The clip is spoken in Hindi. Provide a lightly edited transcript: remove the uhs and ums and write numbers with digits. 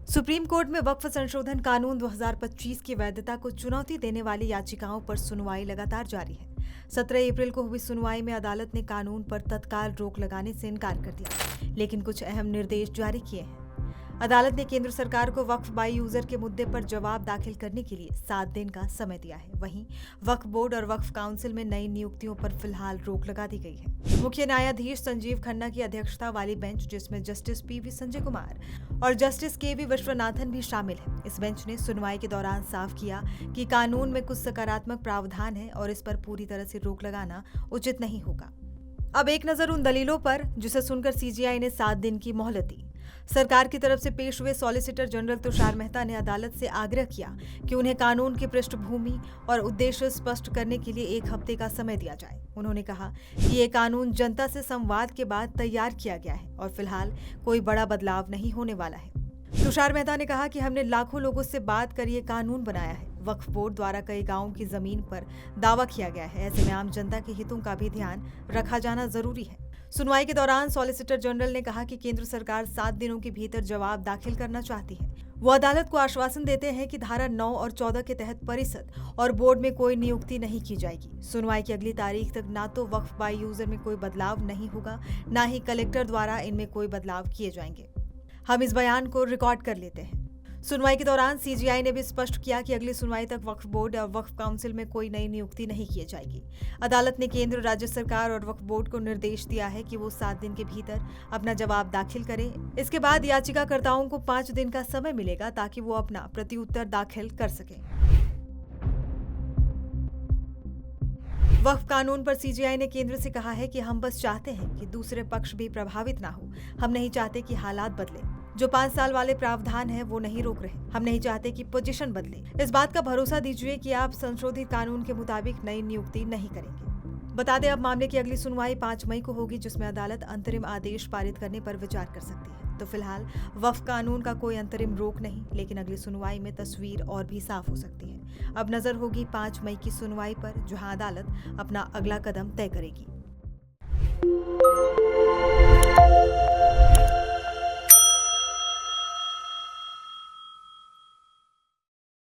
सुप्रीम कोर्ट में वक्फ संशोधन कानून 2025 की वैधता को चुनौती देने वाली याचिकाओं पर सुनवाई लगातार जारी है। 17 अप्रैल को हुई सुनवाई में अदालत ने कानून पर तत्काल रोक लगाने से इनकार कर दिया, लेकिन कुछ अहम निर्देश जारी किए हैं। अदालत ने केंद्र सरकार को वक्फ बाई यूजर के मुद्दे पर जवाब दाखिल करने के लिए 7 दिन का समय दिया है। वहीं वक्फ बोर्ड और वक्फ काउंसिल में नई नियुक्तियों पर फिलहाल रोक लगा दी गई है। मुख्य न्यायाधीश संजीव खन्ना की अध्यक्षता वाली बेंच, जिसमें जस्टिस पीवी संजय कुमार और जस्टिस केवी विश्वनाथन भी शामिल है, इस बेंच ने सुनवाई के दौरान साफ किया कि कानून में कुछ सकारात्मक प्रावधान है और इस पर पूरी तरह से रोक लगाना उचित नहीं होगा। अब एक नजर उन दलीलों पर जिसे सुनकर सीजेआई ने 7 दिन की मोहलत दी। सरकार की तरफ से पेश हुए सॉलिसिटर जनरल तुषार मेहता ने अदालत से आग्रह किया कि उन्हें कानून की पृष्ठभूमि और उद्देश्य स्पष्ट करने के लिए 1 हफ्ते का समय दिया जाए। उन्होंने कहा कि ये कानून जनता से संवाद के बाद तैयार किया गया है और फिलहाल कोई बड़ा बदलाव नहीं होने वाला है। तुषार मेहता ने कहा कि हमने लाखों लोगों से बात कर ये कानून बनाया है। वक्फ बोर्ड द्वारा कई गांवों की जमीन पर दावा किया गया है, ऐसे में आम जनता के हितों का भी ध्यान रखा जाना जरूरी है। सुनवाई के दौरान सॉलिसिटर जनरल ने कहा कि केंद्र सरकार 7 दिनों के भीतर जवाब दाखिल करना चाहती है। वो अदालत को आश्वासन देते हैं कि धारा 9 और 14 के तहत परिषद और बोर्ड में कोई नियुक्ति नहीं की जाएगी। सुनवाई की अगली तारीख तक ना तो वक्फ बाई यूजर में कोई बदलाव नहीं होगा, ना ही कलेक्टर द्वारा इनमें कोई बदलाव किए जाएंगे। हम इस बयान को रिकॉर्ड कर लेते हैं। सुनवाई के दौरान सीजीआई ने भी स्पष्ट किया कि अगली सुनवाई तक वक्फ बोर्ड और वक्फ काउंसिल में कोई नई नियुक्ति नहीं की जाएगी। अदालत ने केंद्र, राज्य सरकार और वक्फ बोर्ड को निर्देश दिया है कि वो 7 दिन के भीतर अपना जवाब दाखिल करें। इसके बाद याचिकाकर्ताओं को 5 दिन का समय मिलेगा ताकि वो अपना प्रत्युत्तर दाखिल कर सकें। वक्फ कानून पर सीजेआई ने केंद्र से कहा है कि हम बस चाहते हैं कि दूसरे पक्ष भी प्रभावित ना हो। हम नहीं चाहते कि हालात बदले। जो 5 साल वाले प्रावधान है वो नहीं रोक रहे। हम नहीं चाहते कि पोजीशन बदले। इस बात का भरोसा दीजिए कि आप संशोधित कानून के मुताबिक नई नियुक्ति नहीं करेंगे। बता दें, अब मामले की अगली सुनवाई 5 मई को होगी, जिसमें अदालत अंतरिम आदेश पारित करने पर विचार कर सकती है। तो फिलहाल वक्फ कानून का कोई अंतरिम रोक नहीं, लेकिन अगली सुनवाई में तस्वीर और भी साफ हो सकती है। अब नजर होगी 5 मई की सुनवाई पर, जहां अदालत अपना अगला कदम तय करेगी।